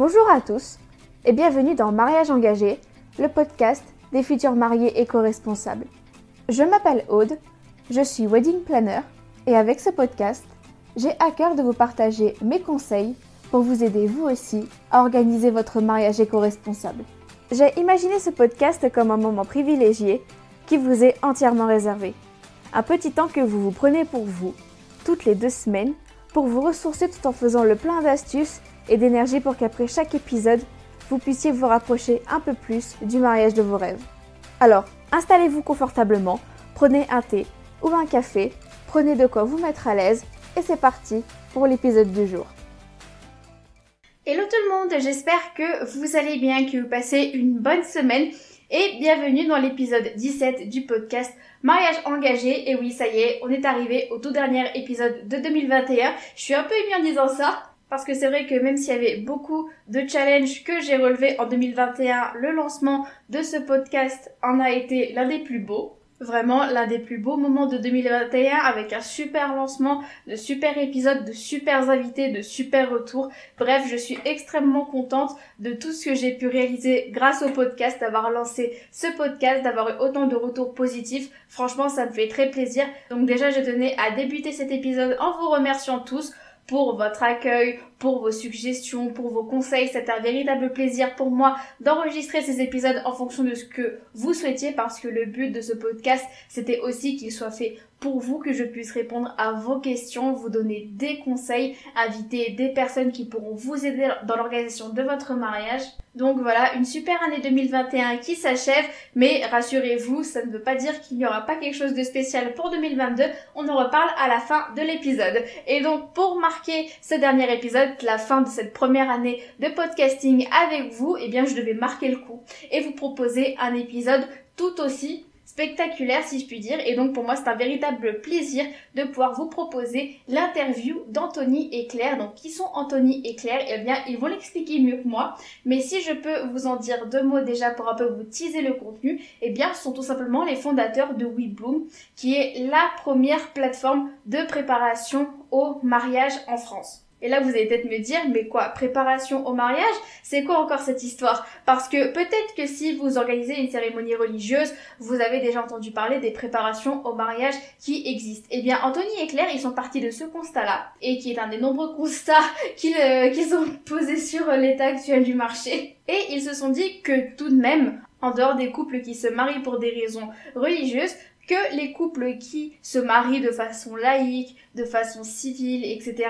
Bonjour à tous et bienvenue dans Mariage engagé, le podcast des futurs mariés éco-responsables. Je m'appelle Aude, je suis wedding planner et avec ce podcast, j'ai à cœur de vous partager mes conseils pour vous aider vous aussi à organiser votre mariage éco-responsable. J'ai imaginé ce podcast comme un moment privilégié qui vous est entièrement réservé. Un petit temps que vous prenez pour vous, toutes les 2 semaines, pour vous ressourcer tout en faisant le plein d'astuces et d'énergie pour qu'après chaque épisode, vous puissiez vous rapprocher un peu plus du mariage de vos rêves. Alors, installez-vous confortablement, prenez un thé ou un café, prenez de quoi vous mettre à l'aise et c'est parti pour l'épisode du jour. Hello tout le monde, j'espère que vous allez bien, que vous passez une bonne semaine et bienvenue dans l'épisode 17 du podcast Mariage engagé. Et oui, ça y est, on est arrivé au tout dernier épisode de 2021. Je suis un peu émue en disant ça parce que c'est vrai que même s'il y avait beaucoup de challenges que j'ai relevés en 2021, le lancement de ce podcast en a été l'un des plus beaux. Vraiment l'un des plus beaux moments de 2021 avec un super lancement, de super épisodes, de super invités, de super retours. Bref, je suis extrêmement contente de tout ce que j'ai pu réaliser grâce au podcast, d'avoir lancé ce podcast, d'avoir eu autant de retours positifs. Franchement, ça me fait très plaisir. Donc déjà, je tenais à débuter cet épisode en vous remerciant tous pour votre accueil, pour vos suggestions, pour vos conseils. C'est un véritable plaisir pour moi d'enregistrer ces épisodes en fonction de ce que vous souhaitiez parce que le but de ce podcast, c'était aussi qu'il soit fait pour vous, que je puisse répondre à vos questions, vous donner des conseils, inviter des personnes qui pourront vous aider dans l'organisation de votre mariage. Donc voilà, une super année 2021 qui s'achève, mais rassurez-vous, ça ne veut pas dire qu'il n'y aura pas quelque chose de spécial pour 2022, on en reparle à la fin de l'épisode. Et donc pour marquer ce dernier épisode, la fin de cette première année de podcasting avec vous, eh bien je devais marquer le coup et vous proposer un épisode tout aussi spectaculaire si je puis dire, et donc pour moi c'est un véritable plaisir de pouvoir vous proposer l'interview d'Anthony et Claire. Donc qui sont Anthony et Claire? Eh bien ils vont l'expliquer mieux que moi, mais si je peux vous en dire 2 mots déjà pour un peu vous teaser le contenu, eh bien ce sont tout simplement les fondateurs de WeBloom, qui est la première plateforme de préparation au mariage en France. Et là, vous allez peut-être me dire, mais quoi, préparation au mariage? C'est quoi encore cette histoire? Parce que peut-être que si vous organisez une cérémonie religieuse, vous avez déjà entendu parler des préparations au mariage qui existent. Eh bien, Anthony et Claire, ils sont partis de ce constat-là, et qui est un des nombreux constats qu'ils ont posés sur l'état actuel du marché. Et ils se sont dit que tout de même, en dehors des couples qui se marient pour des raisons religieuses, que les couples qui se marient de façon laïque, de façon civile, etc.,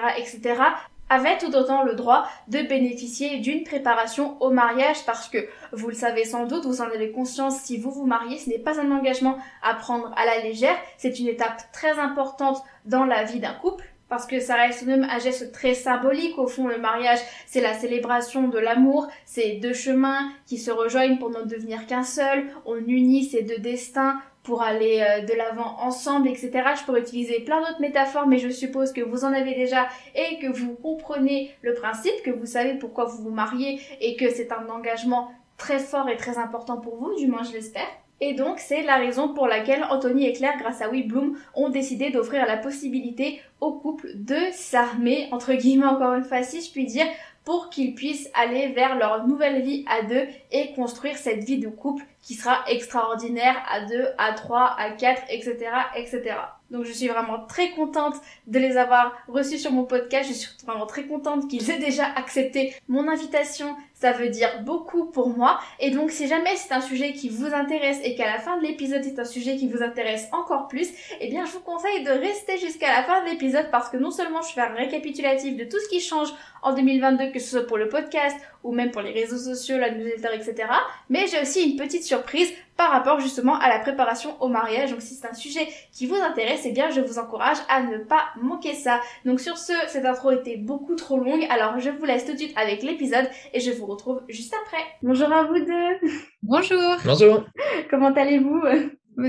avaient tout autant le droit de bénéficier d'une préparation au mariage parce que, vous le savez sans doute, vous en avez conscience, si vous vous mariez, ce n'est pas un engagement à prendre à la légère, c'est une étape très importante dans la vie d'un couple. Parce que ça reste même un geste très symbolique, au fond, le mariage, c'est la célébration de l'amour, c'est 2 chemins qui se rejoignent pour ne devenir qu'un seul, on unit ces 2 destins pour aller de l'avant ensemble, etc. Je pourrais utiliser plein d'autres métaphores, mais je suppose que vous en avez déjà et que vous comprenez le principe, que vous savez pourquoi vous vous mariez et que c'est un engagement très fort et très important pour vous, du moins je l'espère. Et donc, c'est la raison pour laquelle Anthony et Claire, grâce à WeBloom, ont décidé d'offrir la possibilité aux couples de s'armer, entre guillemets encore une fois, si je puis dire, pour qu'ils puissent aller vers leur nouvelle vie à 2 et construire cette vie de couple qui sera extraordinaire à 2, à 3, à 4, etc., etc. Donc je suis vraiment très contente de les avoir reçus sur mon podcast, je suis vraiment très contente qu'ils aient déjà accepté mon invitation, ça veut dire beaucoup pour moi. Et donc si jamais c'est un sujet qui vous intéresse et qu'à la fin de l'épisode c'est un sujet qui vous intéresse encore plus, eh bien je vous conseille de rester jusqu'à la fin de l'épisode parce que non seulement je fais un récapitulatif de tout ce qui change en 2022, que ce soit pour le podcast ou même pour les réseaux sociaux, la newsletter, etc. Mais j'ai aussi une petite surprise par rapport justement à la préparation au mariage. Donc si c'est un sujet qui vous intéresse, eh bien je vous encourage à ne pas manquer ça. Donc sur ce, cette intro était beaucoup trop longue, alors je vous laisse tout de suite avec l'épisode et je vous retrouve juste après. Bonjour à vous deux. Bonjour. Bonjour. Comment allez-vous?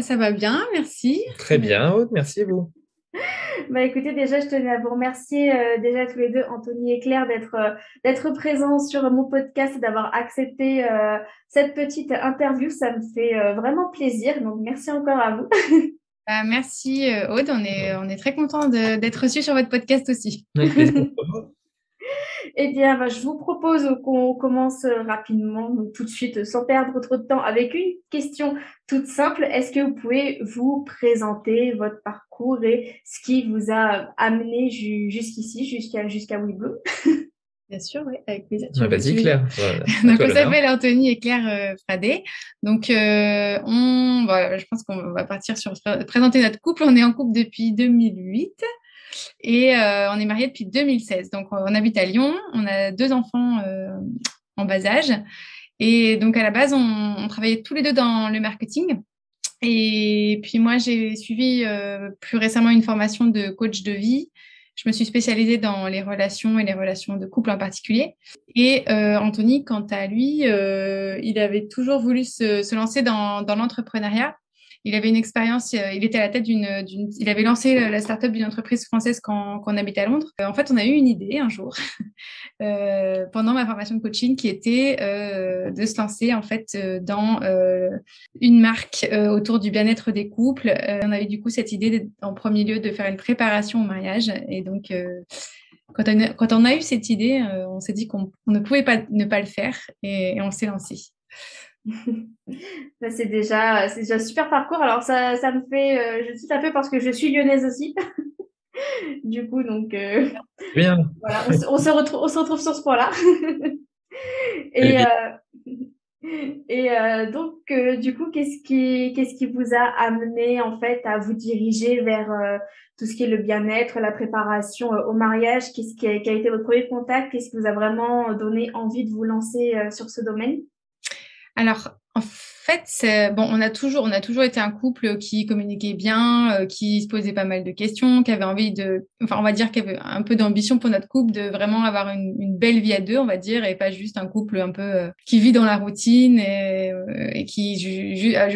Ça va bien, merci. Très bien, Aude, merci vous. Bah écoutez, déjà je tenais à vous remercier déjà tous les deux, Anthony et Claire, d'être présents sur mon podcast et d'avoir accepté cette petite interview. Ça me fait vraiment plaisir, donc merci encore à vous. Merci Aude, on est très content d'être reçus sur votre podcast aussi. Avec plaisir. Eh bien, je vous propose qu'on commence rapidement, donc tout de suite, sans perdre trop de temps, avec une question toute simple. Est-ce que vous pouvez vous présenter votre parcours et ce qui vous a amené jusqu'ici, jusqu'à WeBloom? Bien sûr, oui, avec plaisir. Vas-y, Claire, à Donc, toi on l'honneur. s'appelle Anthony et Claire Fradé. Donc, voilà, je pense qu'on va partir sur présenter notre couple. On est en couple depuis 2008 et on est mariés depuis 2016. Donc, on habite à Lyon. On a 2 enfants en bas âge. Et donc, à la base, on travaillait tous les deux dans le marketing. Et puis moi, j'ai suivi plus récemment une formation de coach de vie. Je me suis spécialisée dans les relations et les relations de couple en particulier. Et Anthony, quant à lui, il avait toujours voulu se lancer dans l'entrepreneuriat. Il avait une expérience, il était à la tête il avait lancé la start-up d'une entreprise française quand on habitait à Londres. En fait, on a eu une idée un jour pendant ma formation de coaching qui était de se lancer en fait dans une marque autour du bien-être des couples. On a eu du coup cette idée en premier lieu de faire une préparation au mariage et donc quand on a eu cette idée, on s'est dit qu'on ne pouvait pas ne pas le faire et on s'est lancé. C'est déjà super parcours. Alors ça me fait, je cite un peu parce que je suis lyonnaise aussi. Du coup, donc Bien. voilà, on se retrouve sur ce point-là. Et, Elvire. donc, du coup, qu'est-ce qui vous a amené en fait à vous diriger vers tout ce qui est le bien-être, la préparation au mariage? Quel a été votre premier contact? Qu'est-ce qui vous a vraiment donné envie de vous lancer sur ce domaine? Alors, en fait, bon, on a toujours été un couple qui communiquait bien, qui se posait pas mal de questions, qui avait envie enfin, on va dire qu'il y avait un peu d'ambition pour notre couple de vraiment avoir une belle vie à deux, on va dire, et pas juste un couple un peu qui vit dans la routine et qui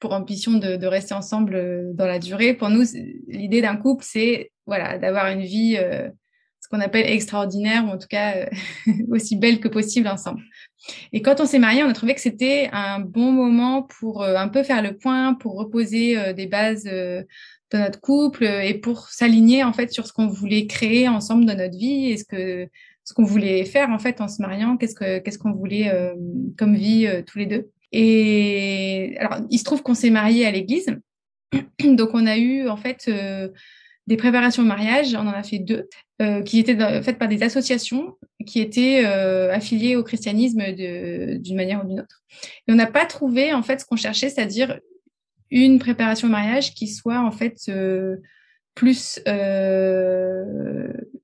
pour ambition de rester ensemble dans la durée. Pour nous, l'idée d'un couple, c'est voilà, d'avoir une vie, ce qu'on appelle extraordinaire, ou en tout cas aussi belle que possible ensemble. Et quand on s'est mariés, on a trouvé que c'était un bon moment pour un peu faire le point, pour reposer des bases de notre couple et pour s'aligner en fait sur ce qu'on voulait créer ensemble dans notre vie et ce qu'on voulait faire en fait en se mariant, qu'est-ce qu'on voulait comme vie tous les deux. Et alors, il se trouve qu'on s'est mariés à l'église, donc on a eu en fait des préparations au mariage, on en a fait 2, qui étaient faites par des associations qui étaient affiliées au christianisme d'une manière ou d'une autre. Et on n'a pas trouvé en fait ce qu'on cherchait, c'est-à-dire une préparation au mariage qui soit en fait plus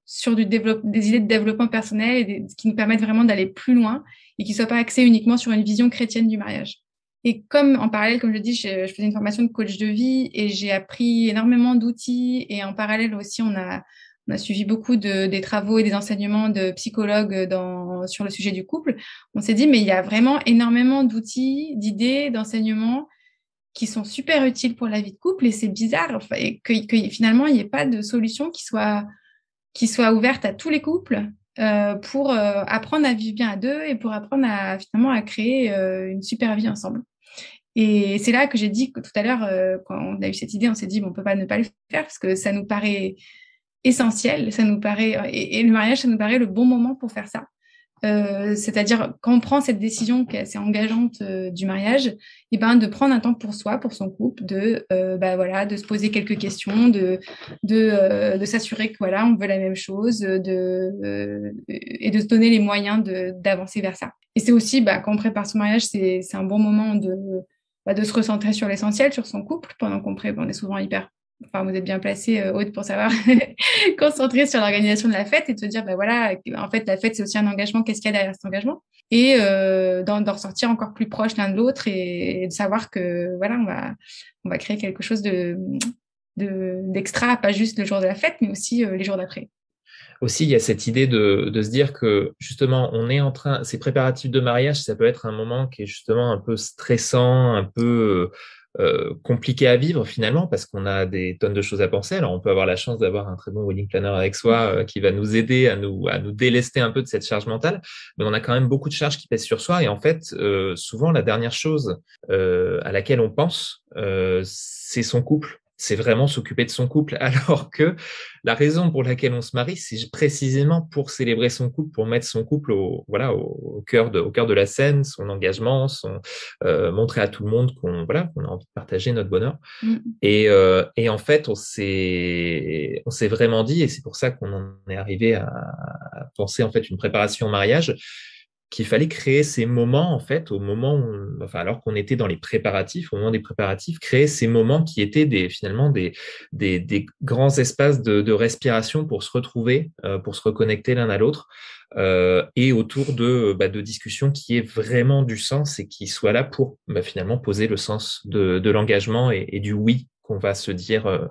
sur des idées de développement personnel et qui nous permettent vraiment d'aller plus loin et qui ne soient pas axées uniquement sur une vision chrétienne du mariage. Et comme en parallèle, comme je dis, je faisais une formation de coach de vie et j'ai appris énormément d'outils. Et en parallèle aussi, on a suivi beaucoup des travaux et des enseignements de psychologues sur le sujet du couple. On s'est dit, mais il y a vraiment énormément d'outils, d'idées, d'enseignements qui sont super utiles pour la vie de couple. Et c'est bizarre enfin, et que finalement, il n'y ait pas de solution qui soit ouverte à tous les couples pour apprendre à vivre bien à deux et pour apprendre finalement à créer une super vie ensemble. Et c'est là que j'ai dit que tout à l'heure, quand on a eu cette idée, on s'est dit, bon, on peut pas ne pas le faire parce que ça nous paraît essentiel, ça nous paraît, et le mariage, ça nous paraît le bon moment pour faire ça. C'est-à-dire quand on prend cette décision qui est assez engageante du mariage, et ben de prendre un temps pour soi, pour son couple, voilà, de se poser quelques questions, de s'assurer que voilà, on veut la même chose, et de se donner les moyens d'avancer vers ça. Et c'est aussi quand on prépare son mariage, c'est un bon moment de se recentrer sur l'essentiel, sur son couple, pendant qu'on prépare. On est souvent enfin, vous êtes bien placé, Aude, pour savoir concentrer sur l'organisation de la fête et de se dire, voilà, en fait, la fête, c'est aussi un engagement. Qu'est-ce qu'il y a derrière cet engagement? Et d'en ressortir encore plus proche l'un de l'autre et de savoir que, voilà, on va créer quelque chose d'extra, pas juste le jour de la fête, mais aussi les jours d'après. Aussi, il y a cette idée de se dire que justement, ces préparatifs de mariage, ça peut être un moment qui est justement un peu stressant, un peu compliqué à vivre finalement, parce qu'on a des tonnes de choses à penser. Alors, on peut avoir la chance d'avoir un très bon wedding planner avec soi qui va nous aider à nous délester un peu de cette charge mentale, mais on a quand même beaucoup de charges qui pèsent sur soi. Et en fait, souvent, la dernière chose à laquelle on pense, c'est son couple. c'est vraiment s'occuper de son couple, alors que la raison pour laquelle on se marie, c'est précisément pour célébrer son couple, pour mettre son couple au cœur de la scène, son engagement, montrer à tout le monde qu'on a envie de partager notre bonheur. Et en fait, on s'est vraiment dit, et c'est pour ça qu'on en est arrivé à penser en fait une préparation au mariage, qu'il fallait créer ces moments, en fait, alors qu'on était dans les préparatifs, au moment des préparatifs, créer ces moments qui étaient finalement des grands espaces de respiration pour se retrouver, pour se reconnecter l'un à l'autre, et autour de discussions qui aient vraiment du sens et qui soient là pour finalement poser le sens de l'engagement et du oui qu'on va se dire,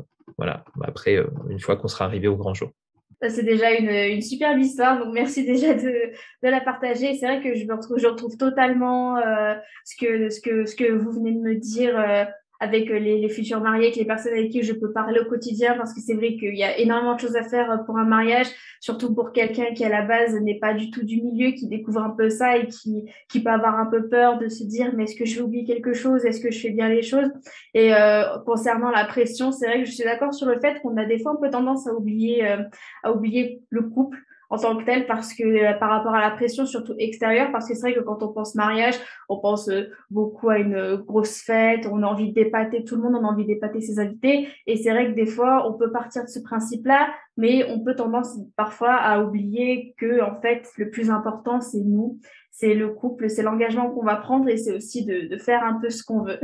après, une fois qu'on sera arrivé au grand jour. Ça, c'est déjà une superbe histoire, donc merci déjà de la partager. C'est vrai que je retrouve totalement ce que vous venez de me dire avec les futurs mariés, avec les personnes avec qui je peux parler au quotidien, parce que c'est vrai qu'il y a énormément de choses à faire pour un mariage, surtout pour quelqu'un qui à la base n'est pas du tout du milieu, qui découvre un peu ça et qui peut avoir un peu peur de se dire mais est-ce que je vais oublier quelque chose, est-ce que je fais bien les choses? Et concernant la pression, c'est vrai que je suis d'accord sur le fait qu'on a des fois un peu tendance à oublier le couple en tant que tel parce que par rapport à la pression surtout extérieure, parce que c'est vrai que quand on pense mariage, on pense beaucoup à une grosse fête, on a envie d'épater tout le monde, on a envie d'épater ses invités, et c'est vrai que des fois on peut partir de ce principe-là, mais on peut tendance parfois à oublier que en fait le plus important c'est nous, c'est le couple, c'est l'engagement qu'on va prendre, et c'est aussi de faire un peu ce qu'on veut.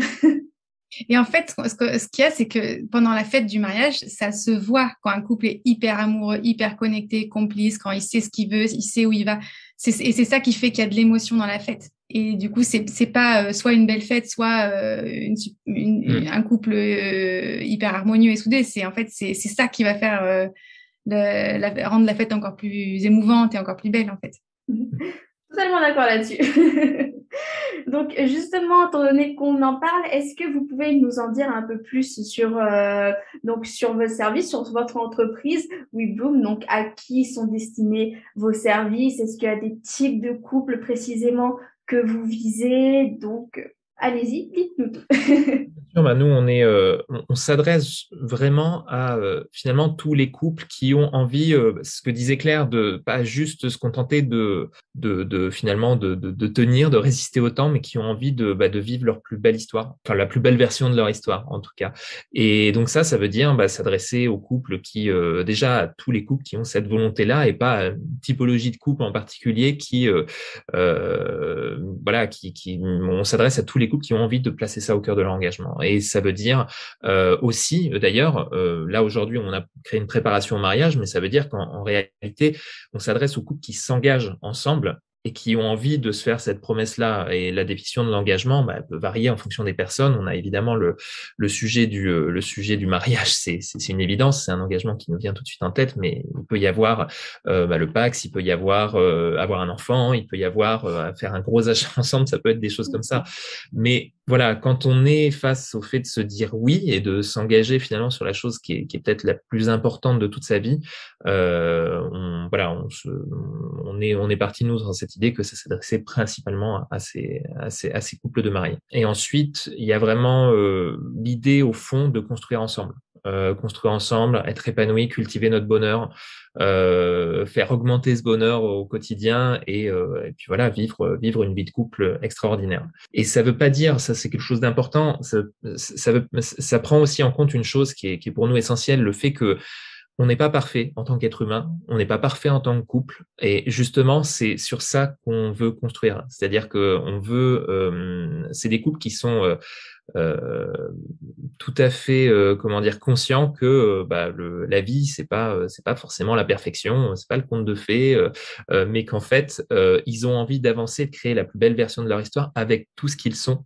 Et en fait, ce qu'il y a, c'est que pendant la fête du mariage, ça se voit quand un couple est hyper amoureux, hyper connecté, complice, quand il sait ce qu'il veut, il sait où il va. Et c'est ça qui fait qu'il y a de l'émotion dans la fête. Et du coup, c'est pas soit une belle fête, soit un couple hyper harmonieux et soudé. C'est ça qui va faire rendre la fête encore plus émouvante et encore plus belle, en fait. Totalement d'accord là-dessus. Donc, justement, étant donné qu'on en parle, est-ce que vous pouvez nous en dire un peu plus sur vos services, sur votre entreprise WeBloom, donc à qui sont destinés vos services? Est-ce qu'il y a des types de couples précisément que vous visez? Donc, allez-y, dites-nous tout. Nous, on s'adresse vraiment à finalement tous les couples qui ont envie, ce que disait Claire, de pas juste se contenter finalement de tenir, de résister au temps, mais qui ont envie de vivre leur plus belle histoire, enfin la plus belle version de leur histoire en tout cas. Et donc ça veut dire s'adresser aux couples déjà à tous les couples qui ont cette volonté-là, et pas à une typologie de couple en particulier on s'adresse à tous les couples qui ont envie de placer ça au cœur de leur engagement. Et ça veut dire aussi, d'ailleurs, là aujourd'hui, on a créé une préparation au mariage, mais ça veut dire qu'en réalité, on s'adresse aux couples qui s'engagent ensemble et qui ont envie de se faire cette promesse-là. Et la définition de l'engagement peut varier en fonction des personnes. On a évidemment le sujet du mariage, c'est une évidence, c'est un engagement qui nous vient tout de suite en tête, mais il peut y avoir le Pacs, il peut y avoir avoir un enfant, il peut y avoir faire un gros achat ensemble, ça peut être des choses comme ça. Mais voilà, quand on est face au fait de se dire oui et de s'engager finalement sur la chose qui est peut-être la plus importante de toute sa vie, on est parti nous dans cette idée que ça s'adressait principalement à ces couples de mariés. Et ensuite, il y a vraiment l'idée au fond de construire ensemble. Construire ensemble, être épanoui, cultiver notre bonheur, faire augmenter ce bonheur au quotidien et puis voilà, vivre une vie de couple extraordinaire. Et ça veut pas dire, ça c'est quelque chose d'important, ça prend aussi en compte une chose qui est pour nous essentielle, le fait que on n'est pas parfait en tant qu'être humain, on n'est pas parfait en tant que couple, et justement c'est sur ça qu'on veut construire. C'est-à-dire que on veut, c'est des couples qui sont tout à fait conscients que la vie c'est pas forcément la perfection, c'est pas le conte de fées, mais qu'en fait ils ont envie d'avancer, de créer la plus belle version de leur histoire avec tout ce qu'ils sont,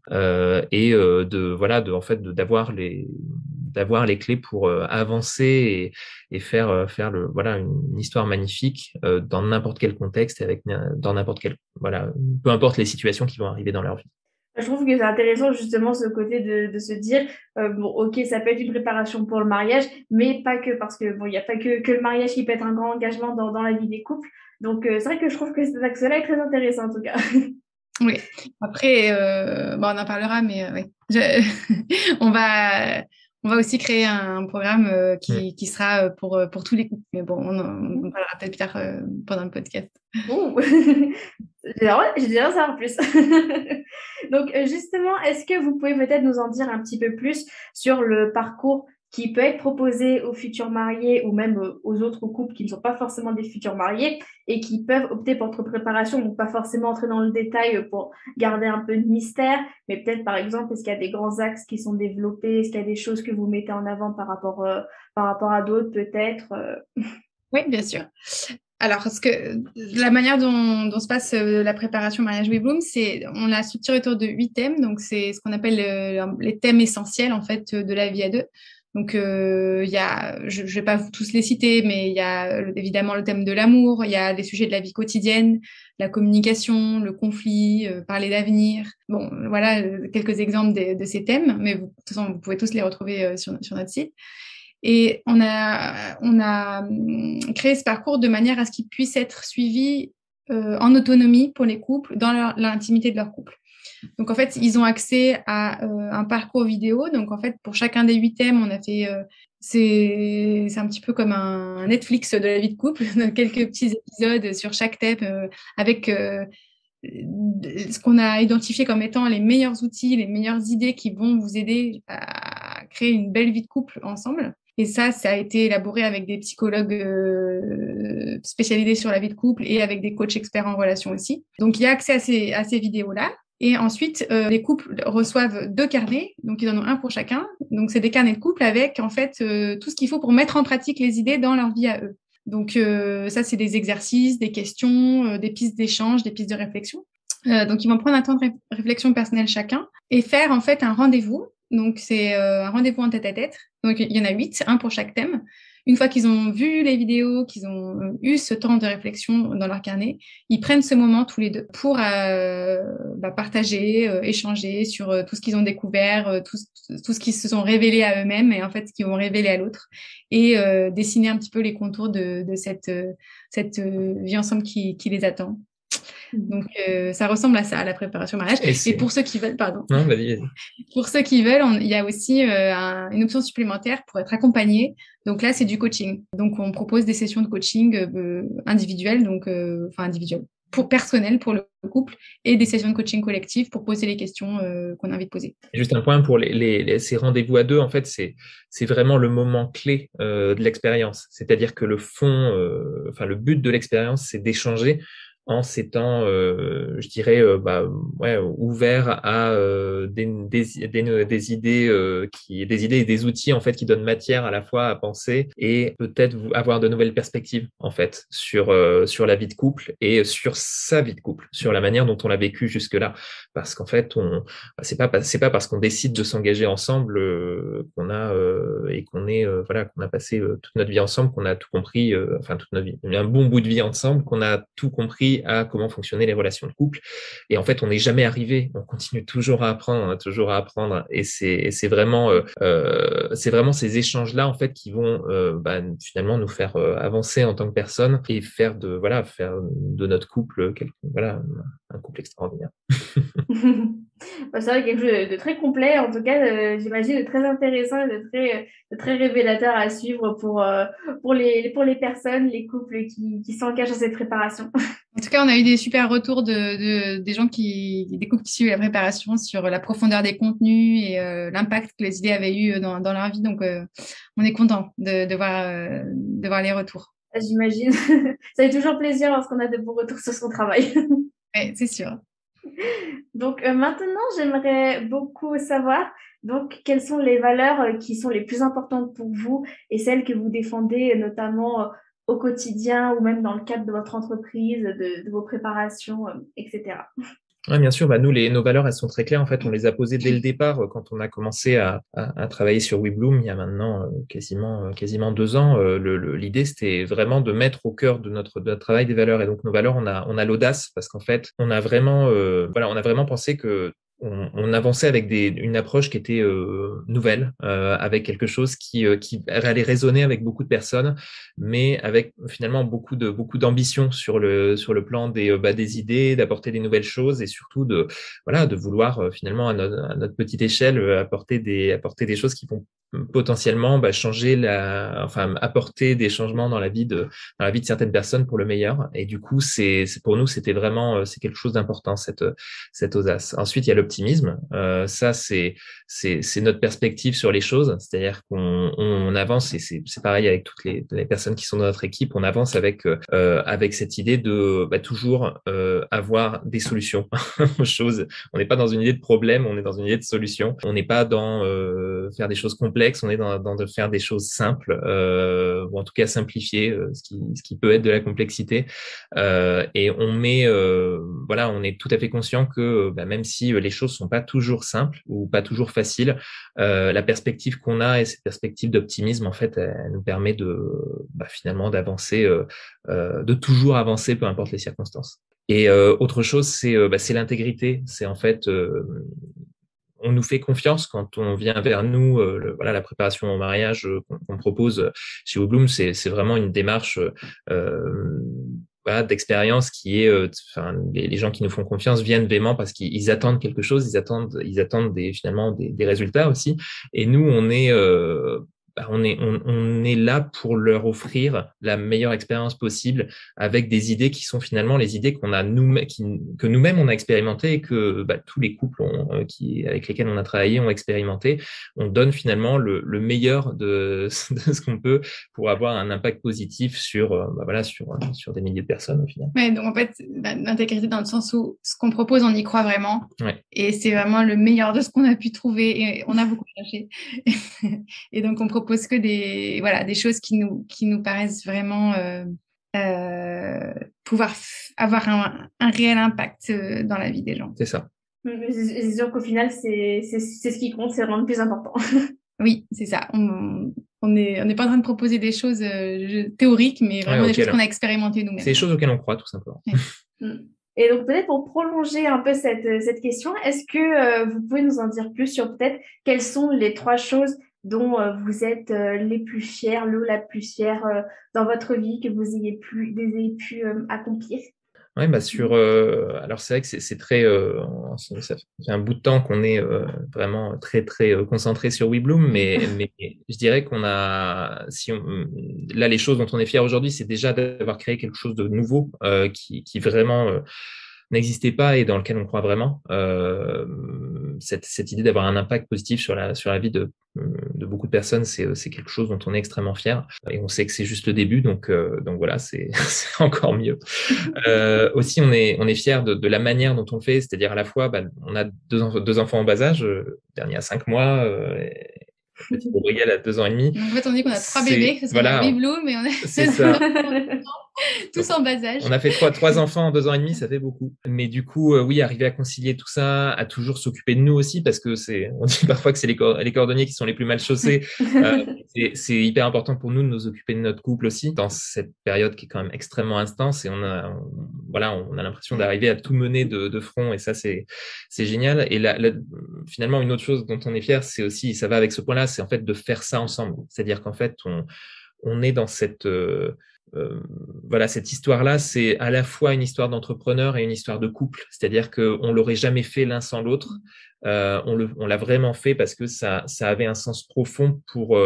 d'avoir les clés pour avancer et faire une histoire magnifique dans n'importe quel contexte et dans n'importe quel peu importe les situations qui vont arriver dans leur vie. Je trouve que c'est intéressant justement ce côté de se dire ok, ça peut être une préparation pour le mariage, mais pas que, parce que il y a pas que le mariage qui peut être un grand engagement dans la vie des couples. Donc c'est vrai que je trouve que cet axe-là est très intéressant en tout cas. Oui. Après, on en parlera, mais oui. On On va aussi créer un programme qui sera pour tous les couples. Mais bon, on parlera peut-être plus tard pendant le podcast. Ouh. J'ai déjà ça en plus. Donc, justement, est-ce que vous pouvez peut-être nous en dire un petit peu plus sur le parcours qui peut être proposé aux futurs mariés ou même aux autres couples qui ne sont pas forcément des futurs mariés et qui peuvent opter pour votre préparation, donc pas forcément entrer dans le détail pour garder un peu de mystère, mais peut-être par exemple, est-ce qu'il y a des grands axes qui sont développés, est-ce qu'il y a des choses que vous mettez en avant par rapport à d'autres peut-être Oui, bien sûr. Alors, la manière dont se passe la préparation mariage WeBloom, on l'a structuré autour de 8 thèmes. Donc, c'est ce qu'on appelle les thèmes essentiels en fait de la vie à deux. Donc, je vais pas vous tous les citer, mais il y a évidemment le thème de l'amour, il y a les sujets de la vie quotidienne, la communication, le conflit, parler d'avenir. Bon, voilà quelques exemples de ces thèmes, mais de toute façon, vous pouvez tous les retrouver sur notre site. Et on a créé ce parcours de manière à ce qu'il puisse être suivi en autonomie pour les couples dans l'intimité de leur couple. Donc, en fait, ils ont accès à un parcours vidéo. Donc, en fait, pour chacun des 8 thèmes, on a fait... c'est un petit peu comme un Netflix de la vie de couple, quelques petits épisodes sur chaque thème avec ce qu'on a identifié comme étant les meilleurs outils, les meilleures idées qui vont vous aider à créer une belle vie de couple ensemble. Et ça a été élaboré avec des psychologues spécialisés sur la vie de couple et avec des coachs experts en relations aussi. Donc, il y a accès à ces vidéos-là. Et ensuite, les couples reçoivent 2 carnets, donc ils en ont un pour chacun. Donc, c'est des carnets de couple avec, en fait, tout ce qu'il faut pour mettre en pratique les idées dans leur vie à eux. Donc, ça, c'est des exercices, des questions, des pistes d'échange, des pistes de réflexion. Donc, ils vont prendre un temps de réflexion personnelle chacun et faire, en fait, un rendez-vous. Donc, c'est un rendez-vous en tête-à-tête. Donc, il y en a 8, un pour chaque thème. Une fois qu'ils ont vu les vidéos, qu'ils ont eu ce temps de réflexion dans leur carnet, ils prennent ce moment tous les deux pour partager, échanger sur tout ce qu'ils ont découvert, tout ce qu'ils se sont révélés à eux-mêmes et en fait ce qu'ils ont révélé à l'autre, et dessiner un petit peu les contours de cette vie ensemble qui les attend. Donc, ça ressemble à ça, à la préparation mariage. Et pour ceux qui veulent, pardon. Non, vas-y. Pour ceux qui veulent, il y a aussi une option supplémentaire pour être accompagné. Donc là, c'est du coaching. Donc, on propose des sessions de coaching individuelles, individuelles, pour personnel, pour le couple, et des sessions de coaching collectif pour poser les questions qu'on a envie de poser. Juste un point pour ces rendez-vous à deux, en fait, c'est vraiment le moment clé de l'expérience. C'est-à-dire que le but de l'expérience, c'est d'échanger en s'étant, je dirais, ouvert à des idées des idées et des outils en fait qui donnent matière à la fois à penser et peut-être avoir de nouvelles perspectives en fait sur la vie de couple et sur sa vie de couple, sur la manière dont on l'a vécu jusque-là. Parce qu'en fait, c'est pas parce qu'on décide de s'engager ensemble qu'on a qu'on a passé toute notre vie ensemble, qu'on a tout compris, toute notre vie, un bon bout de vie ensemble, qu'on a tout compris à comment fonctionnaient les relations de couple. Et en fait, on n'est jamais arrivé. On continue toujours à apprendre. Et c'est vraiment ces échanges-là en fait qui vont finalement nous faire avancer en tant que personne et faire de notre couple un couple extraordinaire. C'est vrai, quelque chose de très complet, en tout cas, j'imagine, de très intéressant et de très révélateur à suivre pour les personnes, les couples qui s'engagent dans cette préparation. En tout cas, on a eu des super retours des couples qui suivent la préparation sur la profondeur des contenus et l'impact que les idées avaient eu dans leur vie. Donc, on est content de voir les retours. J'imagine. Ça fait toujours plaisir lorsqu'on a de bons retours sur son travail. Oui, c'est sûr. Donc maintenant, j'aimerais beaucoup savoir quelles sont les valeurs qui sont les plus importantes pour vous et celles que vous défendez notamment au quotidien ou même dans le cadre de votre entreprise, de vos préparations, etc. Oui, bien sûr. Nous, nos valeurs, elles sont très claires. En fait, on les a posées dès le départ quand on a commencé à travailler sur WeBloom il y a maintenant quasiment 2 ans. L'idée, c'était vraiment de mettre au cœur de notre travail des valeurs. Et donc, nos valeurs, on a l'audace parce qu'en fait, on a vraiment pensé que on avançait avec une approche qui était nouvelle, avec quelque chose qui allait résonner avec beaucoup de personnes, mais avec finalement beaucoup d'ambition sur le plan des idées, d'apporter des nouvelles choses et surtout de vouloir finalement à notre petite échelle apporter des choses qui vont potentiellement changer apporter des changements dans la vie de certaines personnes pour le meilleur. Et du coup, c'est pour nous, c'était vraiment c'est quelque chose d'important, cette audace. Ensuite, il y a l'optimisme. Ça, c'est notre perspective sur les choses, c'est-à-dire qu'on avance, et c'est pareil avec toutes les personnes qui sont dans notre équipe, on avance avec cette idée de toujours avoir des solutions aux choses. On n'est pas dans une idée de problème, on est dans une idée de solution. On n'est pas dans faire des choses complexes, on est dans de faire des choses simples, ou en tout cas simplifier ce qui peut être de la complexité. Et on est tout à fait conscient que même si les choses sont pas toujours simples ou pas toujours faciles, la perspective qu'on a et cette perspective d'optimisme, en fait, elle nous permet finalement d'avancer, de toujours avancer, peu importe les circonstances. Et autre chose, c'est l'intégrité. C'est en fait, on nous fait confiance quand on vient vers nous. La préparation au mariage qu'on propose chez WeBloom, c'est vraiment une démarche d'expérience qui est, les gens qui nous font confiance viennent vraiment parce qu'ils attendent quelque chose, ils attendent finalement des résultats aussi. Et nous, on est là pour leur offrir la meilleure expérience possible avec des idées qui sont finalement les idées que nous-mêmes on a expérimentées et que tous les couples avec lesquels on a travaillé ont expérimenté. On donne finalement le meilleur de ce qu'on peut pour avoir un impact positif sur des milliers de personnes au final. Ouais, donc en fait, l'intégrité dans le sens où ce qu'on propose, on y croit vraiment. Ouais. Et c'est vraiment le meilleur de ce qu'on a pu trouver. Et on a beaucoup cherché. Et donc, on propose que des choses qui nous paraissent vraiment pouvoir avoir un réel impact dans la vie des gens. C'est ça. C'est sûr qu'au final, c'est ce qui compte, c'est vraiment le plus important. Oui, c'est ça. On n'est pas en train de proposer des choses théoriques, mais vraiment des choses qu'on a expérimentées nous-mêmes. C'est des choses auxquelles on croit, tout simplement. Ouais. Et donc, peut-être pour prolonger un peu cette question, est-ce que vous pouvez nous en dire plus sur peut-être quelles sont les 3 choses dont vous êtes les plus fiers, la plus fière dans votre vie, que vous ayez pu accomplir? Oui, alors c'est vrai que c'est très, ça fait un bout de temps qu'on est vraiment très très concentré sur WeBloom, mais je dirais là les choses dont on est fier aujourd'hui, c'est déjà d'avoir créé quelque chose de nouveau qui vraiment n'existait pas et dans lequel on croit vraiment. Cette idée d'avoir un impact positif sur la vie de beaucoup de personnes, c'est quelque chose dont on est extrêmement fier et on sait que c'est juste le début, donc voilà, c'est encore mieux. Aussi, on est fier de la manière dont on le fait, c'est-à-dire à la fois, on a deux enfants en bas âge, le dernier à 5 mois. Gabriel a 2 ans et demi. Donc, en fait, on dit qu'on a 3 bébés, parce qu'on a WeBloom, mais on a c'est ça. tous en bas âge. On a fait 3 enfants en 2 ans et demi, ça fait beaucoup. Mais du coup, oui, arriver à concilier tout ça, à toujours s'occuper de nous aussi, parce que on dit parfois que c'est les cordonniers qui sont les plus mal chaussés. C'est hyper important pour nous de nous occuper de notre couple aussi, dans cette période qui est quand même extrêmement intense, et on a l'impression d'arriver à tout mener de front, et ça, c'est génial. Et finalement, une autre chose dont on est fier, c'est aussi, ça va avec ce point-là, c'est en fait de faire ça ensemble. C'est-à-dire qu'en fait, on est dans cette histoire-là, c'est à la fois une histoire d'entrepreneur et une histoire de couple. C'est-à-dire qu'on l'aurait jamais fait l'un sans l'autre. On l'a vraiment fait parce que ça avait un sens profond pour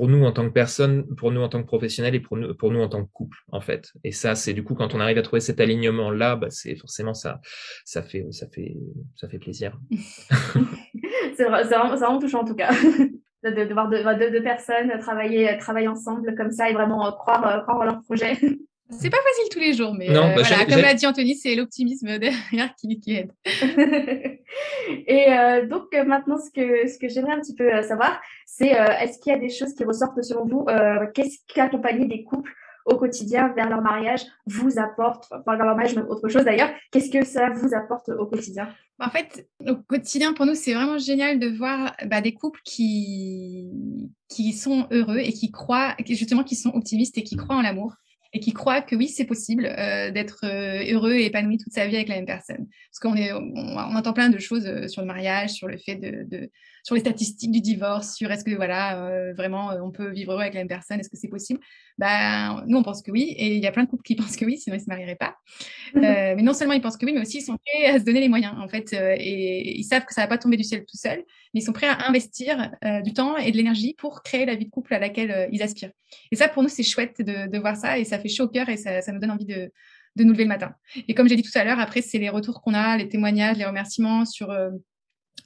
nous en tant que personne, pour nous en tant que professionnels et pour nous en tant que couple, en fait. Et ça, c'est du coup, quand on arrive à trouver cet alignement-là, c'est forcément ça fait plaisir. C'est vraiment touchant en tout cas. De voir deux personnes travailler ensemble comme ça et vraiment croire en leur projet. C'est pas facile tous les jours, mais non, comme l'a dit Anthony, c'est l'optimisme derrière qui aide. Et donc maintenant, ce que j'aimerais un petit peu savoir, c'est est-ce qu'il y a des choses qui ressortent selon vous, qu'est-ce qu'accompagner des couples au quotidien vers leur mariage vous apporte, enfin vers leur mariage, même autre chose d'ailleurs, qu'est-ce que ça vous apporte au quotidien? En fait, au quotidien, pour nous, c'est vraiment génial de voir des couples qui sont heureux et qui croient, justement, qui sont optimistes et qui croient en l'amour et qui croient que oui, c'est possible d'être heureux et épanoui toute sa vie avec la même personne. Parce qu'on entend plein de choses sur le mariage, sur le fait sur les statistiques du divorce, sur est-ce que vraiment on peut vivre heureux avec la même personne, est-ce que c'est possible? nous, on pense que oui. Et il y a plein de couples qui pensent que oui, sinon ils ne se marieraient pas. Mais non seulement ils pensent que oui, mais aussi ils sont prêts à se donner les moyens, en fait. Et ils savent que ça ne va pas tomber du ciel tout seul, mais ils sont prêts à investir du temps et de l'énergie pour créer la vie de couple à laquelle ils aspirent. Et ça, pour nous, c'est chouette de voir ça et ça fait chaud au cœur et ça nous donne envie de nous lever le matin. Et comme j'ai dit tout à l'heure, après, c'est les retours qu'on a, les témoignages, les remerciements sur...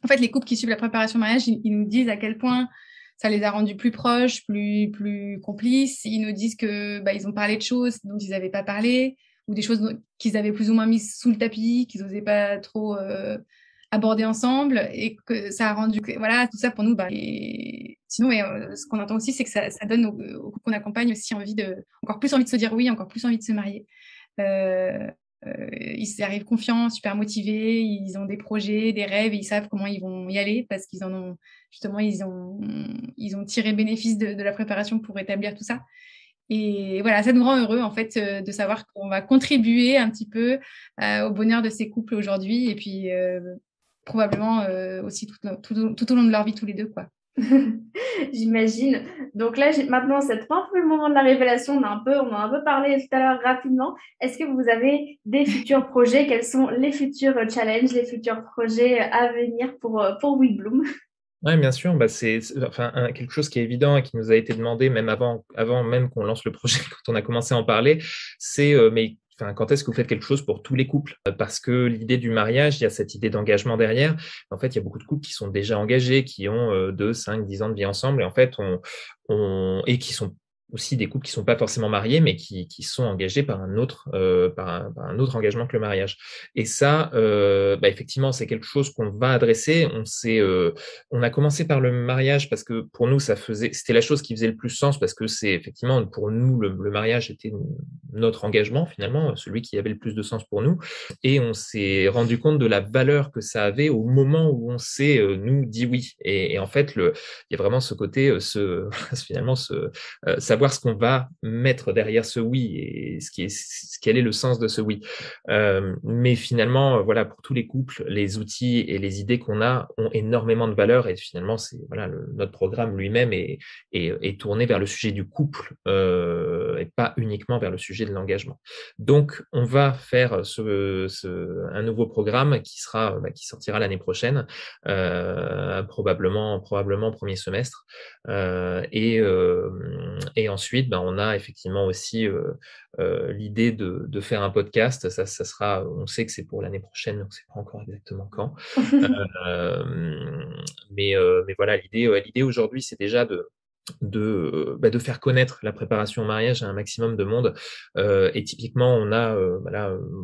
En fait, les couples qui suivent la préparation au mariage, ils nous disent à quel point ça les a rendus plus proches, plus complices. Ils nous disent que ils ont parlé de choses dont ils n'avaient pas parlé, ou des choses qu'ils avaient plus ou moins mises sous le tapis, qu'ils n'osaient pas trop aborder ensemble, et que ça a rendu... Voilà, tout ça pour nous. Et sinon, ce qu'on entend aussi, c'est que ça donne aux couples qu'on accompagne aussi encore plus envie de se dire oui, encore plus envie de se marier. Ils arrivent confiants, super motivés, ils ont des projets, des rêves, et ils savent comment ils vont y aller parce qu'ils en ont justement, ils ont tiré bénéfice de la préparation pour établir tout ça. Et voilà, ça nous rend heureux en fait de savoir qu'on va contribuer un petit peu au bonheur de ces couples aujourd'hui, et puis probablement aussi tout au long de leur vie tous les deux, quoi. J'imagine. Donc là, maintenant, c'est pas un peu le moment de la révélation. On en a un peu parlé tout à l'heure rapidement. Est-ce que vous avez des futurs projets? Quels sont les futurs challenges, les futurs projets à venir pour WeBloom? Oui, bien sûr. C'est quelque chose qui est évident et qui nous a été demandé même avant même qu'on lance le projet, quand on a commencé à en parler, c'est quand est-ce que vous faites quelque chose pour tous les couples? Parce que l'idée du mariage, il y a cette idée d'engagement derrière. En fait, il y a beaucoup de couples qui sont déjà engagés, qui ont 2, 5, 10 ans de vie ensemble, et en fait, et qui sont aussi des couples qui sont pas forcément mariés, mais qui sont engagés par un autre engagement que le mariage. Et ça, effectivement, c'est quelque chose qu'on va adresser. On a commencé par le mariage parce que pour nous, c'était la chose qui faisait le plus sens, parce que c'est effectivement pour nous le mariage était notre engagement finalement, celui qui avait le plus de sens pour nous. Et on s'est rendu compte de la valeur que ça avait au moment où on s'est nous dit oui. Et en fait, il y a vraiment ce côté, finalement, savoir ce qu'on va mettre derrière ce oui et quel est le sens de ce oui. Mais finalement, voilà, pour tous les couples, les outils et les idées qu'on a ont énormément de valeur, et finalement, notre programme lui-même est tourné vers le sujet du couple et pas uniquement vers le sujet de l'engagement. Donc, on va faire un nouveau programme qui sortira l'année prochaine, probablement au premier semestre. Et ensuite, on a effectivement aussi l'idée de faire un podcast. Ça sera, on sait que c'est pour l'année prochaine, mais on ne sait pas encore exactement quand. Mais voilà, l'idée aujourd'hui, c'est déjà de faire connaître la préparation au mariage à un maximum de monde. Et typiquement, on a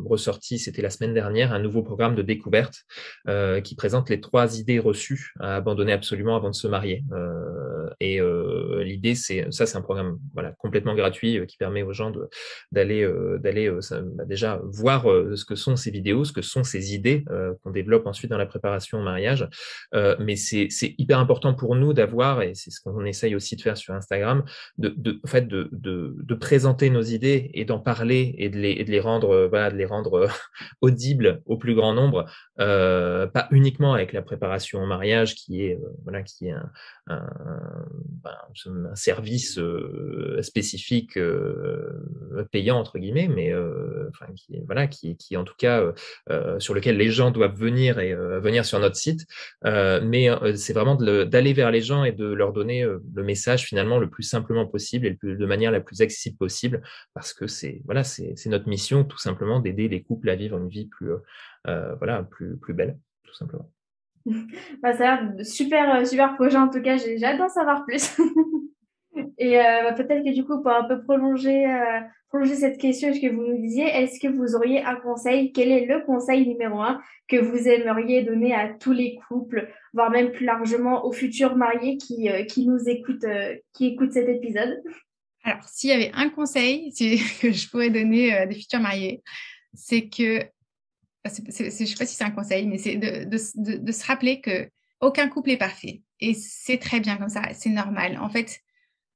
ressorti, c'était la semaine dernière, un nouveau programme de découverte qui présente les 3 idées reçues à abandonner absolument avant de se marier. L'idée, c'est un programme complètement gratuit qui permet aux gens d'aller déjà voir ce que sont ces vidéos, ce que sont ces idées qu'on développe ensuite dans la préparation au mariage. Mais c'est hyper important pour nous d'avoir, et c'est ce qu'on essaye aussi de faire sur Instagram, de présenter nos idées et d'en parler et de les rendre audibles au plus grand nombre, pas uniquement avec la préparation au mariage qui est un service spécifique payant entre guillemets, mais qui en tout cas sur lequel les gens doivent venir et venir sur notre site, mais c'est vraiment d'aller vers les gens et de leur donner le message finalement le plus simplement possible et de manière la plus accessible possible, parce que c'est notre mission tout simplement, d'aider les couples à vivre une vie plus belle, tout simplement. Ça a l'air de super projet, en tout cas, j'ai hâte d'en savoir plus. Et peut-être que du coup, pour un peu prolonger cette question, ce que vous nous disiez, est-ce que vous auriez un conseil? Quel est le conseil numéro 1 que vous aimeriez donner à tous les couples, voire même plus largement aux futurs mariés qui nous écoutent, qui écoutent cet épisode? Alors, s'il y avait un conseil que je pourrais donner à des futurs mariés, c'est que, je ne sais pas si c'est un conseil, mais c'est de se rappeler qu'aucun couple est parfait. Et c'est très bien comme ça, c'est normal. En fait,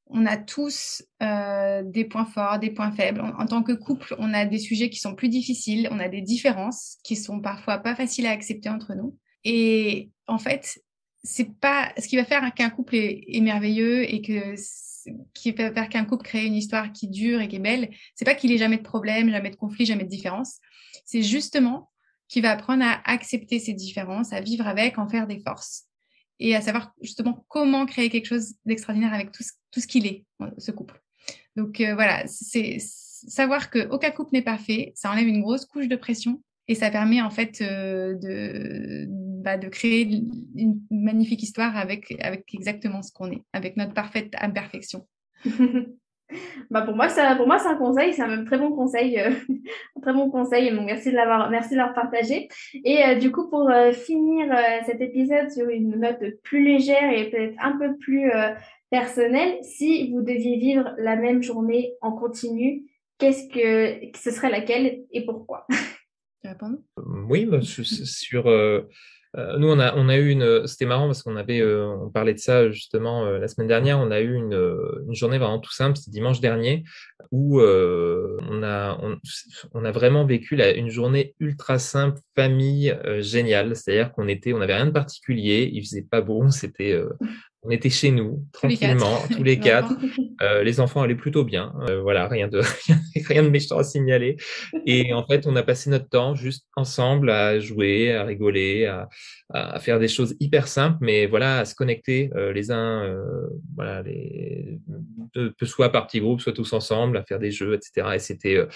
on a tous des points forts, des points faibles. En tant que couple, on a des sujets qui sont plus difficiles, on a des différences qui sont parfois pas faciles à accepter entre nous. Et en fait, c'est pas ce qui va faire qu'un couple est merveilleux et qui va faire qu'un couple crée une histoire qui dure et qui est belle. C'est pas qu'il ait jamais de problème, jamais de conflit, jamais de différence. C'est justement qu'il va apprendre à accepter ces différences, à vivre avec, en faire des forces et à savoir justement comment créer quelque chose d'extraordinaire avec tout ce qu'il est, ce couple. Donc voilà, c'est savoir qu'aucun couple n'est parfait, ça enlève une grosse couche de pression et ça permet en fait de créer une magnifique histoire avec exactement ce qu'on est, avec notre parfaite imperfection. Pour moi, c'est un conseil, c'est un même très bon conseil, un très bon conseil. Donc, merci de l'avoir partagé. Et du coup, pour finir cet épisode sur une note plus légère et peut-être un peu plus personnelle, si vous deviez vivre la même journée en continu, ce serait laquelle et pourquoi? Tu réponds? Oui, sur nous on a eu c'était marrant parce on parlait de ça justement la semaine dernière. On a eu une journée vraiment tout simple, c'était dimanche dernier, où on a vraiment vécu une journée ultra simple, famille, géniale. C'est-à-dire on n'avait rien de particulier, il faisait pas beau, on était chez nous tranquillement, tous les quatre. Les enfants allaient plutôt bien, voilà, rien de méchant à signaler. Et en fait, on a passé notre temps juste ensemble à jouer, à rigoler, à faire des choses hyper simples, mais voilà, à se connecter les uns, voilà, soit par petits groupes, soit tous ensemble, à faire des jeux, etc. Et c'est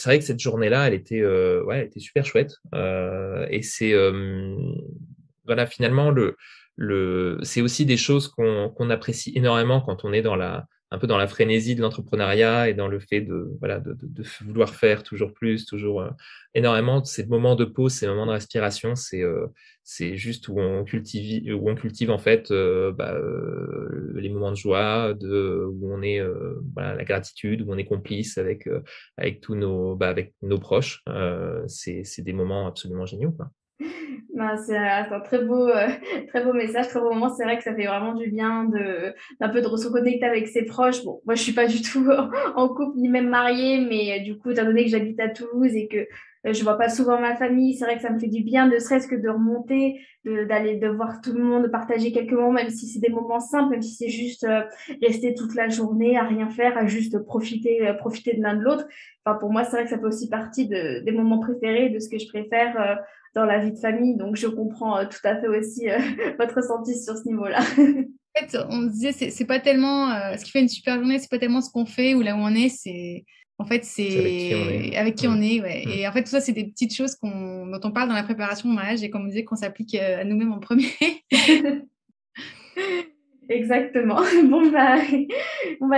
vrai que cette journée-là, elle était super chouette. Et voilà, finalement, c'est aussi des choses qu'on apprécie énormément quand on est un peu dans la frénésie de l'entrepreneuriat et dans le fait de vouloir faire toujours plus, toujours énormément. Ces moments de pause, ces moments de respiration, c'est juste où on cultive en fait les moments de joie, où on est la gratitude, où on est complice avec avec nos proches. C'est des moments absolument géniaux, quoi. C'est un très beau message, très beau moment. C'est vrai que ça fait vraiment du bien d'un peu de se reconnecter avec ses proches. Bon, moi, je suis pas du tout en couple ni même mariée, mais du coup, étant donné que j'habite à Toulouse et que je vois pas souvent ma famille, c'est vrai que ça me fait du bien, ne serait-ce que de remonter, de voir tout le monde, de partager quelques moments, même si c'est des moments simples, même si c'est juste rester toute la journée à rien faire, à juste profiter de l'un de l'autre. Enfin, pour moi, c'est vrai que ça fait aussi partie des moments préférés, de ce que je préfère dans la vie de famille. Donc, je comprends tout à fait aussi votre ressenti sur ce niveau-là. En fait, on se disait, c'est pas tellement ce qui fait une super journée, c'est pas tellement ce qu'on fait ou là où on est, c'est avec qui on est. avec qui on est, ouais. Et en fait, tout ça, c'est des petites choses dont on parle dans la préparation au mariage et comme on disait, qu'on s'applique à nous-mêmes en premier. Exactement.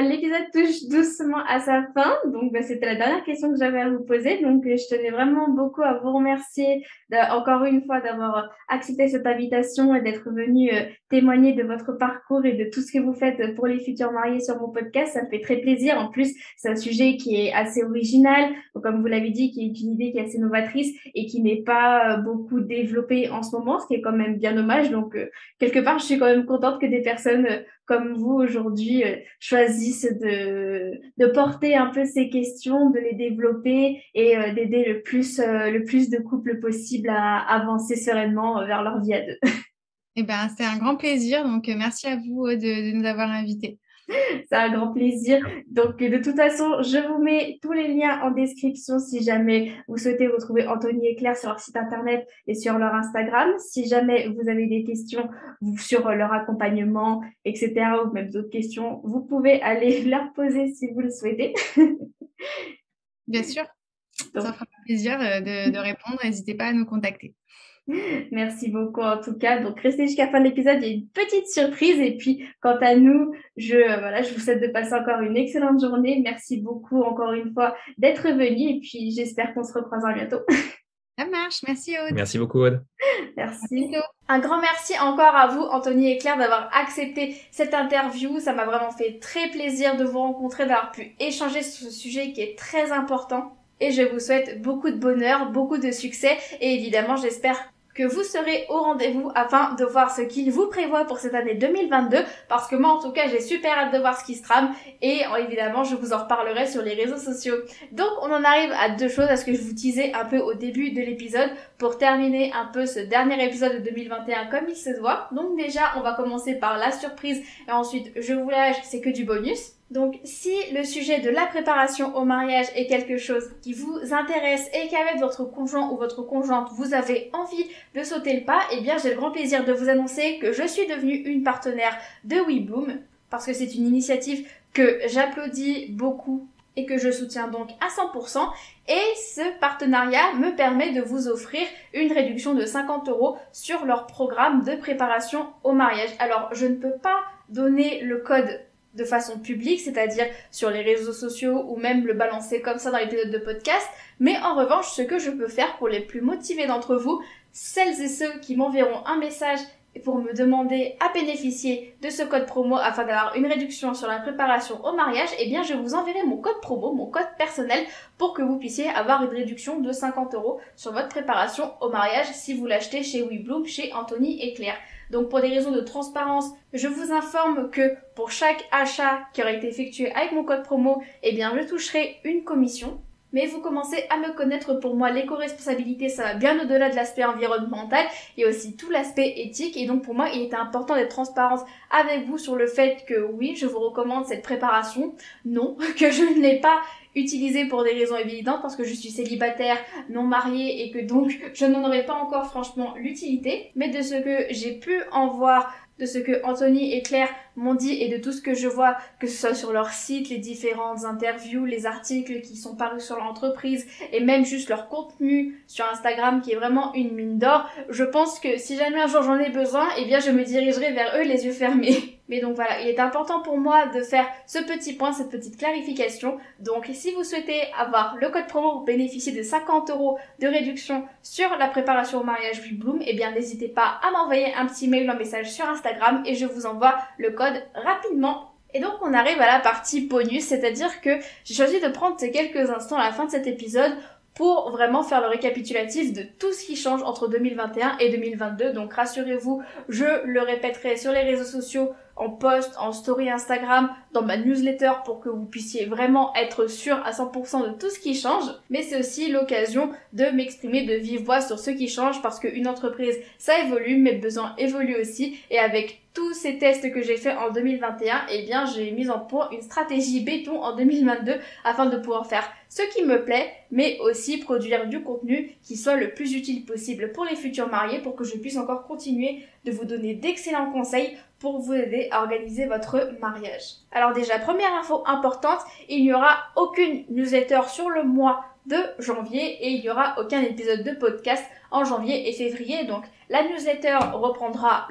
L'épisode touche doucement à sa fin. Donc, c'était la dernière question que j'avais à vous poser. Donc, je tenais vraiment beaucoup à vous remercier encore une fois d'avoir accepté cette invitation et d'être venu témoigner de votre parcours et de tout ce que vous faites pour les futurs mariés sur mon podcast. Ça me fait très plaisir. En plus, c'est un sujet qui est assez original, comme vous l'avez dit, qui est une idée qui est assez novatrice et qui n'est pas beaucoup développée en ce moment, ce qui est quand même bien dommage. Donc, quelque part, je suis quand même contente que des personnes comme vous aujourd'hui choisissent de porter un peu ces questions, de les développer et d'aider le plus de couples possible à avancer sereinement vers leur vie à deux. Eh ben, c'était un grand plaisir. Donc, merci à vous de nous avoir invités. C'est un grand plaisir. Donc, de toute façon, je vous mets tous les liens en description si jamais vous souhaitez retrouver Anthony et Claire sur leur site internet et sur leur Instagram. Si jamais vous avez des questions sur leur accompagnement, etc., ou même d'autres questions, vous pouvez aller leur poser si vous le souhaitez. Bien sûr. Donc, ça fera plaisir de répondre. N'hésitez pas à nous contacter. Merci beaucoup en tout cas. Donc restez jusqu'à la fin de l'épisode, il y a une petite surprise. Et puis quant à nous, je vous souhaite de passer encore une excellente journée. Merci beaucoup encore une fois d'être venu et puis j'espère qu'on se recroisera bientôt. Ça marche, merci Aude. Merci beaucoup Aude. Merci. Un grand merci encore à vous Anthony et Claire d'avoir accepté cette interview. Ça m'a vraiment fait très plaisir de vous rencontrer, d'avoir pu échanger sur ce sujet qui est très important. Et je vous souhaite beaucoup de bonheur, beaucoup de succès et évidemment j'espère que vous serez au rendez-vous afin de voir ce qu'il vous prévoit pour cette année 2022, parce que moi en tout cas j'ai super hâte de voir ce qui se trame et évidemment je vous en reparlerai sur les réseaux sociaux. Donc on en arrive à deux choses, à ce que je vous disais un peu au début de l'épisode pour terminer un peu ce dernier épisode de 2021 comme il se doit. Donc déjà on va commencer par la surprise et ensuite je vous lâche, c'est que du bonus. Donc si le sujet de la préparation au mariage est quelque chose qui vous intéresse et qu'avec votre conjoint ou votre conjointe vous avez envie de sauter le pas, eh bien j'ai le grand plaisir de vous annoncer que je suis devenue une partenaire de WeBloom, parce que c'est une initiative que j'applaudis beaucoup et que je soutiens donc à 100%, et ce partenariat me permet de vous offrir une réduction de 50 € sur leur programme de préparation au mariage. Alors je ne peux pas donner le code de façon publique, c'est-à-dire sur les réseaux sociaux ou même le balancer comme ça dans l'épisode de podcast, mais en revanche, ce que je peux faire pour les plus motivés d'entre vous, celles et ceux qui m'enverront un message pour me demander à bénéficier de ce code promo afin d'avoir une réduction sur la préparation au mariage, eh bien je vous enverrai mon code promo, mon code personnel, pour que vous puissiez avoir une réduction de 50 € sur votre préparation au mariage si vous l'achetez chez WeBloom, chez Anthony et Claire. Donc pour des raisons de transparence, je vous informe que pour chaque achat qui aura été effectué avec mon code promo, eh bien je toucherai une commission. Mais vous commencez à me connaître, pour moi l'éco-responsabilité ça va bien au-delà de l'aspect environnemental, il y a aussi tout l'aspect éthique, et donc pour moi il était important d'être transparente avec vous sur le fait que oui, je vous recommande cette préparation, non, que je ne l'ai pas utilisée pour des raisons évidentes parce que je suis célibataire, non mariée et que donc je n'en aurais pas encore franchement l'utilité, mais de ce que j'ai pu en voir, de ce que Anthony et Claire m'ont dit et de tout ce que je vois, que ce soit sur leur site, les différentes interviews, les articles qui sont parus sur l'entreprise et même juste leur contenu sur Instagram qui est vraiment une mine d'or, je pense que si jamais un jour j'en ai besoin, eh bien je me dirigerai vers eux les yeux fermés. Mais donc voilà, il est important pour moi de faire ce petit point, cette petite clarification. Donc si vous souhaitez avoir le code promo pour bénéficier de 50 € de réduction sur la préparation au mariage WeBloom, eh bien n'hésitez pas à m'envoyer un petit mail ou un message sur Instagram et je vous envoie le code rapidement. Et donc on arrive à la partie bonus, c'est-à-dire que j'ai choisi de prendre ces quelques instants à la fin de cet épisode pour vraiment faire le récapitulatif de tout ce qui change entre 2021 et 2022. Donc rassurez-vous, je le répéterai sur les réseaux sociaux, en post, en story Instagram, dans ma newsletter pour que vous puissiez vraiment être sûr à 100% de tout ce qui change. Mais c'est aussi l'occasion de m'exprimer de vive voix sur ce qui change parce qu'une entreprise, ça évolue, mes besoins évoluent aussi. Et avec tous ces tests que j'ai fait en 2021, eh bien j'ai mis en point une stratégie béton en 2022 afin de pouvoir faire ce qui me plaît, mais aussi produire du contenu qui soit le plus utile possible pour les futurs mariés pour que je puisse encore continuer de vous donner d'excellents conseils pour vous aider à organiser votre mariage. Alors déjà, première info importante, il n'y aura aucune newsletter sur le mois de janvier et il n'y aura aucun épisode de podcast en janvier et février. Donc la newsletter reprendra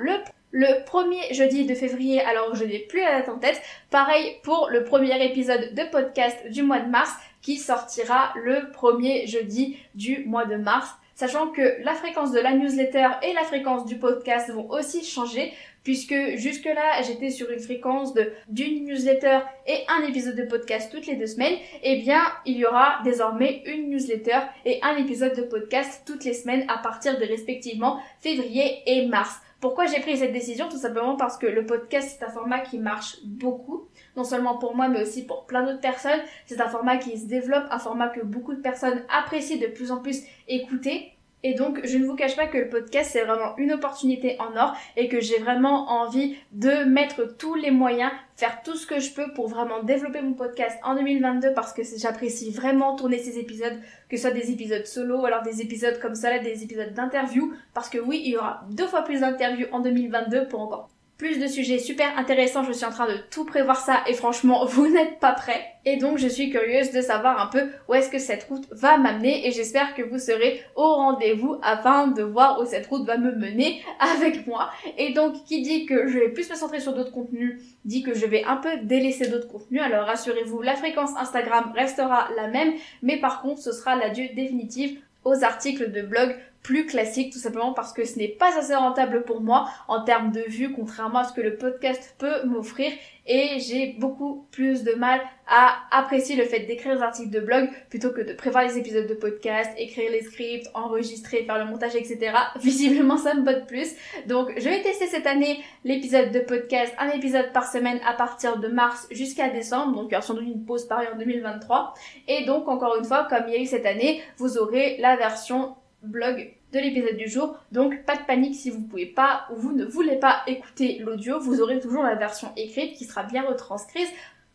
le premier jeudi de février, alors je n'ai plus la date en tête. Pareil pour le premier épisode de podcast du mois de mars qui sortira le premier jeudi du mois de mars. Sachant que la fréquence de la newsletter et la fréquence du podcast vont aussi changer, puisque jusque-là, j'étais sur une fréquence d'une newsletter et un épisode de podcast toutes les 2 semaines. Eh bien, il y aura désormais une newsletter et un épisode de podcast toutes les semaines à partir de respectivement février et mars. Pourquoi j'ai pris cette décision? Tout simplement parce que le podcast, c'est un format qui marche beaucoup. Non seulement pour moi, mais aussi pour plein d'autres personnes. C'est un format qui se développe, un format que beaucoup de personnes apprécient de plus en plus écouter. Et donc, je ne vous cache pas que le podcast, c'est vraiment une opportunité en or et que j'ai vraiment envie de mettre tous les moyens, faire tout ce que je peux pour vraiment développer mon podcast en 2022 parce que j'apprécie vraiment tourner ces épisodes, que ce soit des épisodes solo ou alors des épisodes comme ça, là, des épisodes d'interview. Parce que oui, il y aura 2 fois plus d'interviews en 2022 pour encore plus de sujets super intéressants. Je suis en train de tout prévoir ça et franchement, vous n'êtes pas prêts. Et donc, je suis curieuse de savoir un peu où est-ce que cette route va m'amener et j'espère que vous serez au rendez-vous afin de voir où cette route va me mener avec moi. Et donc, qui dit que je vais plus me centrer sur d'autres contenus, dit que je vais un peu délaisser d'autres contenus. Alors, rassurez-vous, la fréquence Instagram restera la même, mais par contre, ce sera l'adieu définitif aux articles de blog plus classique, tout simplement parce que ce n'est pas assez rentable pour moi en termes de vues, contrairement à ce que le podcast peut m'offrir, et j'ai beaucoup plus de mal à apprécier le fait d'écrire des articles de blog plutôt que de prévoir les épisodes de podcast, écrire les scripts, enregistrer, faire le montage, etc. Visiblement, ça me botte plus. Donc, je vais tester cette année l'épisode de podcast, un épisode par semaine à partir de mars jusqu'à décembre, donc il y aura sans doute une pause pareille en 2023. Et donc, encore une fois, comme il y a eu cette année, vous aurez la version blog de l'épisode du jour, donc pas de panique si vous pouvez pas ou vous ne voulez pas écouter l'audio, vous aurez toujours la version écrite qui sera bien retranscrite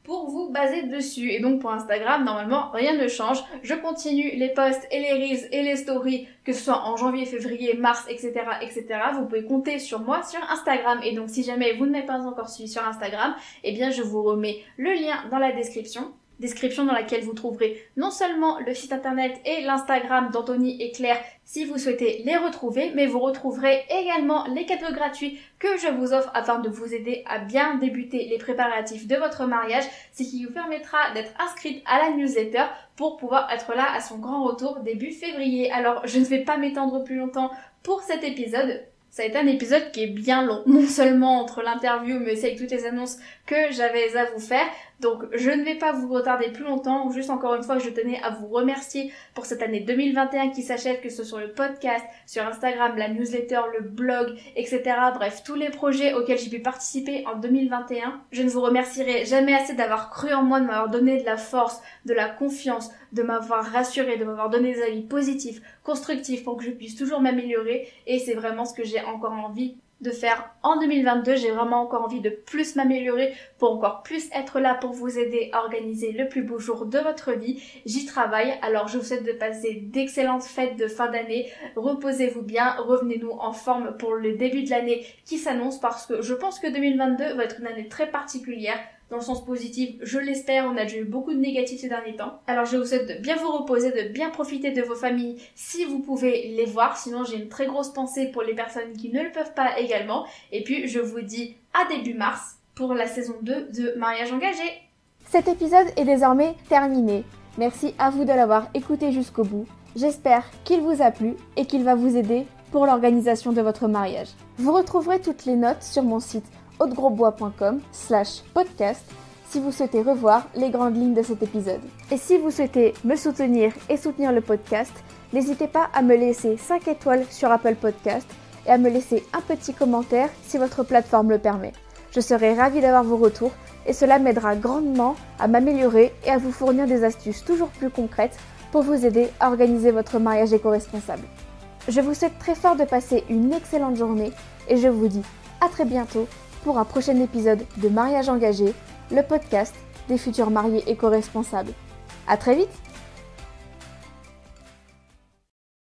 pour vous baser dessus. Et donc pour Instagram, normalement, rien ne change. Je continue les posts et les reels et les stories, que ce soit en janvier, février, mars, etc., etc. Vous pouvez compter sur moi sur Instagram. Et donc si jamais vous ne m'avez pas encore suivi sur Instagram, eh bien je vous remets le lien dans la description dans laquelle vous trouverez non seulement le site internet et l'Instagram d'Anthony et Claire si vous souhaitez les retrouver, mais vous retrouverez également les cadeaux gratuits que je vous offre afin de vous aider à bien débuter les préparatifs de votre mariage, ce qui vous permettra d'être inscrite à la newsletter pour pouvoir être là à son grand retour début février. Alors je ne vais pas m'étendre plus longtemps pour cet épisode. Ça a été un épisode qui est bien long, non seulement entre l'interview, mais aussi avec toutes les annonces que j'avais à vous faire. Donc je ne vais pas vous retarder plus longtemps, juste encore une fois je tenais à vous remercier pour cette année 2021 qui s'achève, que ce soit sur le podcast, sur Instagram, la newsletter, le blog, etc. Bref, tous les projets auxquels j'ai pu participer en 2021. Je ne vous remercierai jamais assez d'avoir cru en moi, de m'avoir donné de la force, de la confiance, de m'avoir rassuré, de m'avoir donné des avis positifs, constructifs pour que je puisse toujours m'améliorer, et c'est vraiment ce que j'ai encore envie de faire en 2022. J'ai vraiment encore envie de plus m'améliorer pour encore plus être là pour vous aider à organiser le plus beau jour de votre vie. J'y travaille, alors je vous souhaite de passer d'excellentes fêtes de fin d'année. Reposez-vous bien, revenez-nous en forme pour le début de l'année qui s'annonce, parce que je pense que 2022 va être une année très particulière. Dans le sens positif, je l'espère, on a déjà eu beaucoup de négatifs ces derniers temps. Alors je vous souhaite de bien vous reposer, de bien profiter de vos familles si vous pouvez les voir. Sinon j'ai une très grosse pensée pour les personnes qui ne le peuvent pas également. Et puis je vous dis à début mars pour la saison 2 de Mariage engagé. Cet épisode est désormais terminé. Merci à vous de l'avoir écouté jusqu'au bout. J'espère qu'il vous a plu et qu'il va vous aider pour l'organisation de votre mariage. Vous retrouverez toutes les notes sur mon site audegrosbois.com/podcast si vous souhaitez revoir les grandes lignes de cet épisode. Et si vous souhaitez me soutenir et soutenir le podcast, n'hésitez pas à me laisser 5 étoiles sur Apple Podcast et à me laisser un petit commentaire si votre plateforme le permet. Je serai ravie d'avoir vos retours et cela m'aidera grandement à m'améliorer et à vous fournir des astuces toujours plus concrètes pour vous aider à organiser votre mariage éco-responsable. Je vous souhaite très fort de passer une excellente journée et je vous dis à très bientôt pour un prochain épisode de Mariage engagé, le podcast des futurs mariés éco-responsables. À très vite!